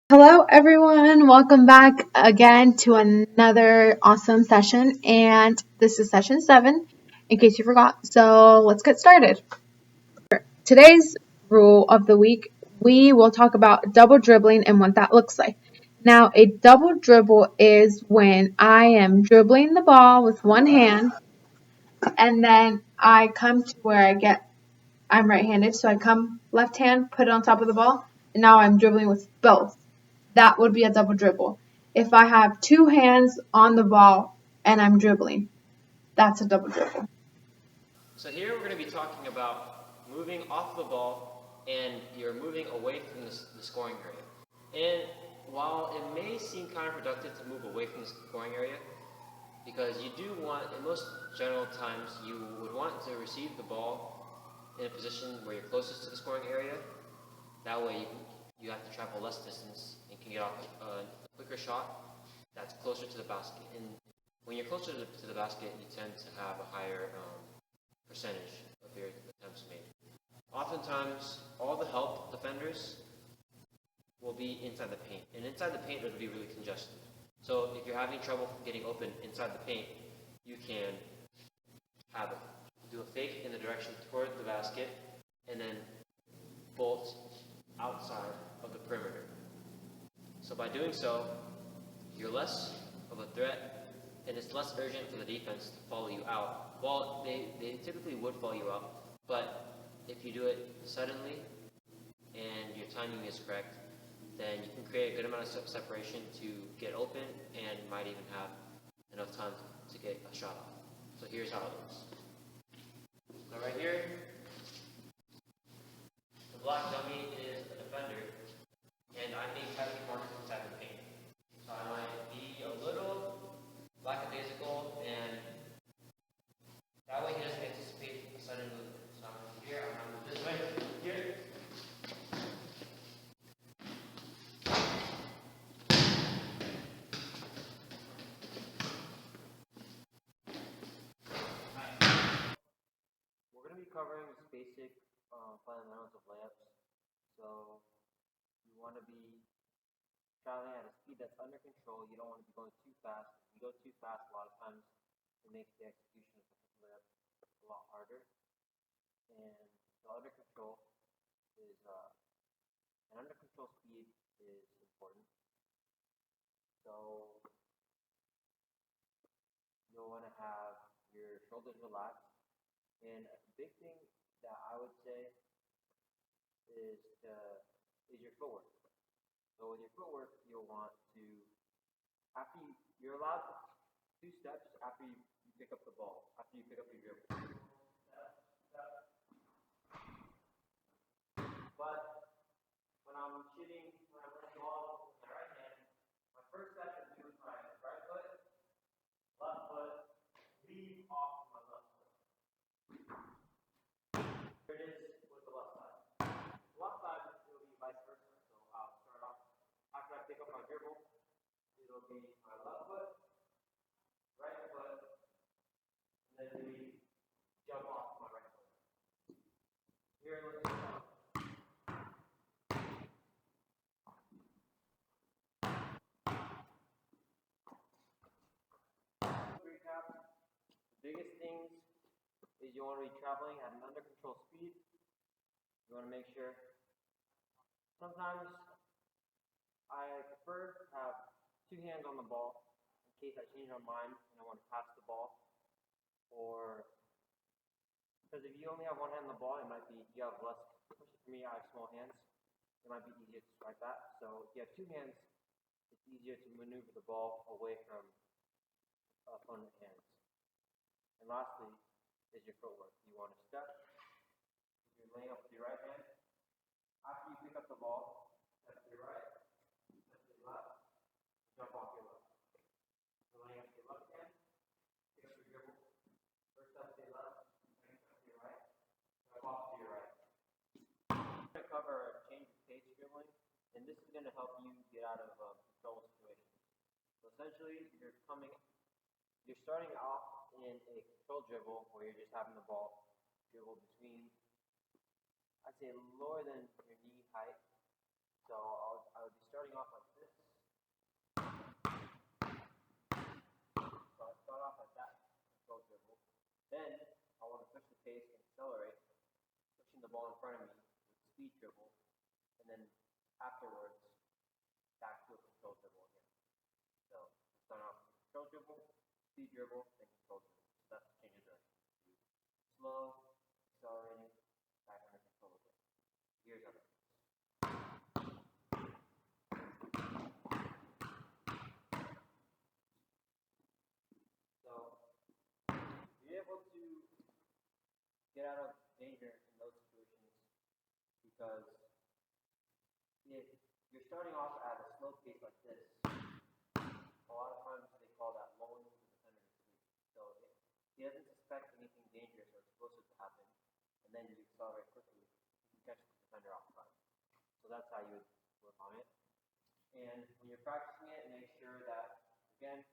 Hello, everyone. Welcome back again to another awesome session. And this is session 7, in case you forgot. So let's get started. Today's rule of the week, we will talk about double dribbling and what that looks like. Now, a double dribble is when I am dribbling the ball with one hand, and then I come to where I'm right-handed, so I come left hand, put it on top of the ball, and now I'm dribbling with both. That would be a double dribble. If I have two hands on the ball and I'm dribbling, that's a double dribble. So here we're going to be talking about moving off the ball and you're moving away from the scoring area. And while it may seem counterproductive to move away from the scoring area, because you do want, in most general times, you would want to receive the ball in a position where you're closest to the scoring area. That way you have to travel less distance and can get off a quicker shot that's closer to the basket. And when you're closer to the basket, you tend to have a higher percentage of your attempts made. Oftentimes, all the help defenders will be inside the paint. And inside the paint, it'll be really congested. So if you're having trouble getting open inside the paint, you can do a fake in the direction toward the basket and then bolt outside of the perimeter. So by doing so, you're less of a threat and it's less urgent for the defense to follow you out. Well, they typically would follow you out, but if you do it suddenly and your timing is correct, then you can create a good amount of separation to get open and might even have enough time to get a shot off. So here's how it looks. So right here, the black dummy is a defender, and I'm being tightly marked inside the paint. So I might be a little lackadaisical, and that way he doesn't anticipate a sudden movement. So I'm here, I'm going to move this way, here. We're going to be covering this basic fundamentals of layups. So you want to be traveling at a speed that's under control. You don't want to be going too fast. If you go too fast, a lot of times it makes the execution of the layup a lot harder. And the under control is an under control speed is important. So you'll want to have your shoulders relaxed. And a big thing that I would say is your footwork. So with your footwork, you'll want to, you're allowed 2 steps after you pick up the ball, after you pick up your dribble. But when I'm playing the ball with my right hand, my first step is to use my right foot, left foot, leave off my left foot. Here it is with the left side. The left side, it'll be vice versa. So I'll start off, after I pick up my dribble, it'll be my left foot, right foot, and then we jump off my right foot. Here, let's do it. Recap. The biggest things is you want to be traveling at an under control speed. You want to make sure. Sometimes I prefer to have 2 hands on the ball in case I change my mind and I want to pass the ball. Or because if you only have 1 hand on the ball, it might be you have less. Especially for me, I have small hands. It might be easier to strike that. So if you have 2 hands, it's easier to maneuver the ball away from opponent hands. And lastly is your footwork. You want to step. If you're laying up with your right hand, after you pick up the ball, step to your right, step to your left, jump off your left. You're laying up with your left hand, pick up your dribble, first step to your left, second step to your right, jump off to your right. I'm going to cover change of pace dribbling, and this is going to help you get out of control situations. So essentially, you're starting off in a control dribble where you're just having the ball dribble between, I'd say lower than your knee height So I would be starting off like this. So I start off like that, control dribble. Then I want to push the pace and accelerate, pushing the ball in front of me with speed dribble, and then afterwards back to a control dribble again. So start off with control dribble, speed dribble, then control dribble. So that changes direction. Slow, accelerating, back under control again. Here's how. So you're able to get out of danger in those situations because if you're starting off at a slow pace like this, a lot of times they call that lulling the defender to sleep. So if he doesn't suspect anything dangerous or explosive to happen, and then you accelerate quickly, you can catch the defender off guard. So that's how you would work on it. And when you're practicing it, make sure that, again,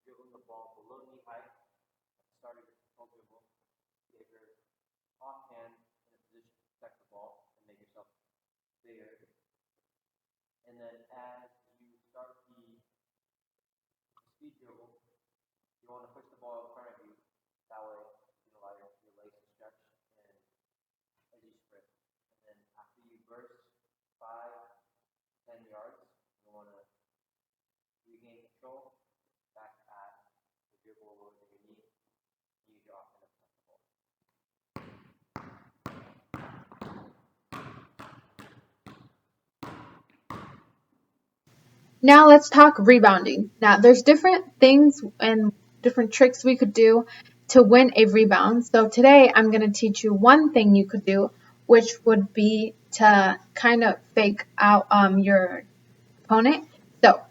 you're dribbling the ball below knee height at the start of your control dribble. Get your offhand in a position to protect the ball and make yourself bigger. And then as you start the speed dribble, you want to push the ball in front of you. That way you can allow your legs to stretch and as you sprint. And then after you burst 5-10 yards, you want to regain control, back at the dribble over your knee, use your offhand to protect the ball. Now let's talk rebounding. Now there's different things and different tricks we could do to win a rebound. So today I'm going to teach you one thing you could do, which would be to kind of fake out your opponent. So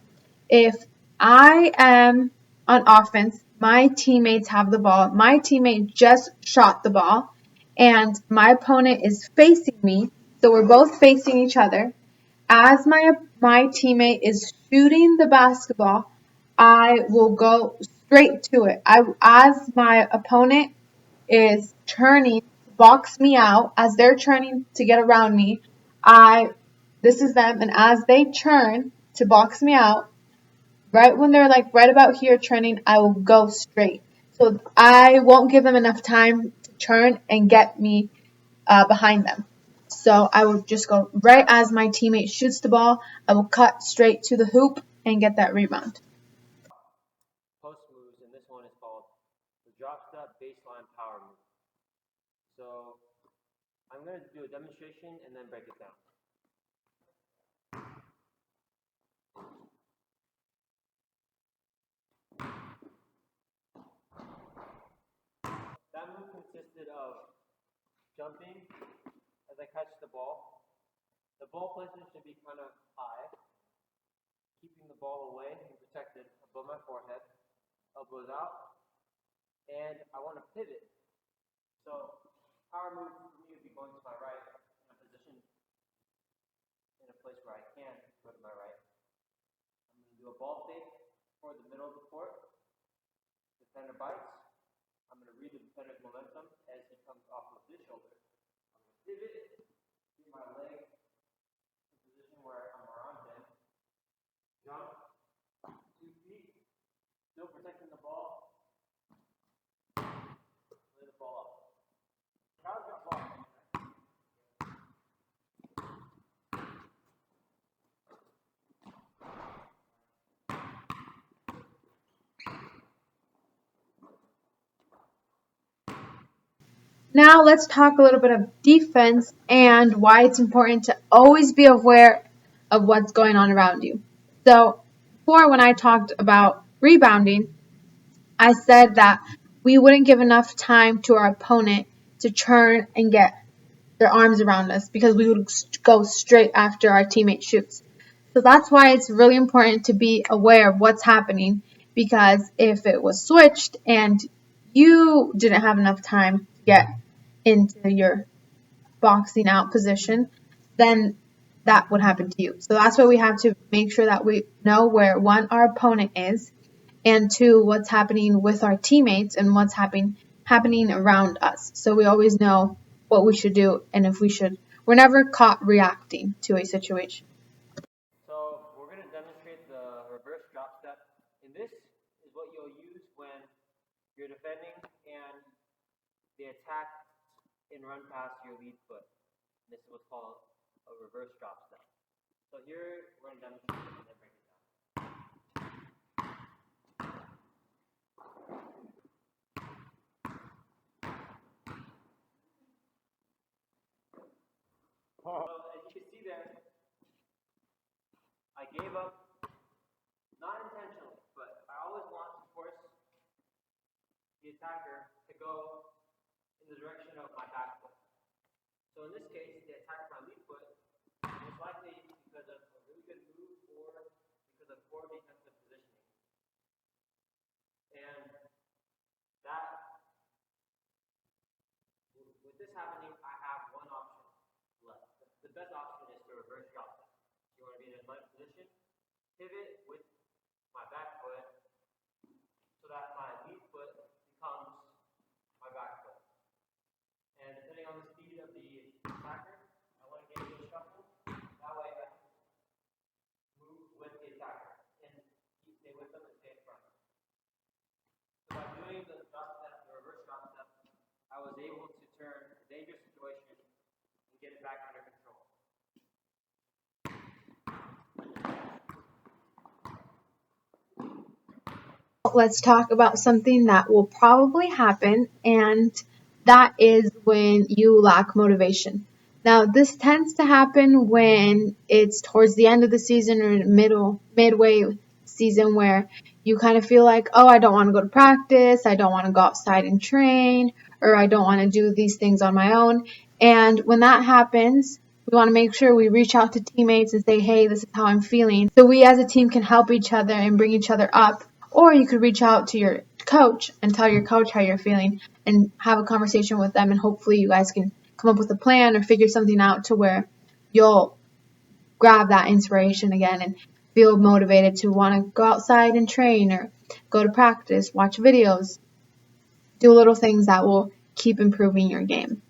if I am on offense, my teammates have the ball, my teammate just shot the ball, and my opponent is facing me, so we're both facing each other. As my teammate is shooting the basketball, I will go straight to it. As my opponent is turning to box me out, as they're turning to get around me, this is them, and as they turn to box me out, right when they're like right about here turning, I will go straight. So I won't give them enough time to turn and get me behind them. So I will just go right as my teammate shoots the ball. I will cut straight to the hoop and get that rebound. Post moves, and this one is called the drop step baseline power move. So I'm going to do a demonstration and then break it down. That move consisted of jumping as I catch the ball. The ball placement should be kind of high, keeping the ball away and protected above my forehead, elbows out, and I want to pivot. So power move for me would be going to my right in a position in a place where I can go to my right. I'm going to do a ball fake toward the middle of the court. Defender bites. I'm going to read the defender's momentum as he comes off of this shoulder. I'm going to pivot, get my leg in a position where I'm around him. Jump, 2 feet, still protecting the ball. Lay the ball up. Crowd got ball. Now let's talk a little bit of defense and why it's important to always be aware of what's going on around you. So before, when I talked about rebounding, I said that we wouldn't give enough time to our opponent to turn and get their arms around us because we would go straight after our teammate shoots. So that's why it's really important to be aware of what's happening, because if it was switched and you didn't have enough time to get into your boxing out position, then that would happen to you. So that's why we have to make sure that we know where, one, our opponent is, and two, what's happening with our teammates and what's happening around us. So we always know what we should do and if we should. We're never caught reacting to a situation. you're defending and they attack and run past your lead foot. This is what's called a reverse drop step. So here we're going to demonstrate and then break it down. So as you can see there, I gave up, not intentionally, but I always want to force the attacker to go in the direction of my back foot. So in this case, they attacked my lead foot, most likely because of a really good move or because of poor defensive positioning. And that, with this happening, I have one option left. The best option is to reverse drop step. You want to be in a nice position, pivot with my back foot so that my lead foot becomes my back foot. And depending on the speed of the attacker, I want to get a shuffle. That way I move with the attacker and stay with them and stay in front. So by doing the drop step, the reverse drop step, I was able to turn a dangerous situation and get it back under control. Let's talk about something that will probably happen, and that is when you lack motivation. Now, this tends to happen when it's towards the end of the season or midway season where you kind of feel like, oh, I don't want to go to practice, I don't want to go outside and train, or I don't want to do these things on my own. And when that happens, we want to make sure we reach out to teammates and say, hey, this is how I'm feeling. So we as a team can help each other and bring each other up. Or you could reach out to your coach and tell your coach how you're feeling and have a conversation with them, and hopefully you guys can come up with a plan or figure something out to where you'll grab that inspiration again and feel motivated to want to go outside and train or go to practice, watch videos, do little things that will keep improving your game.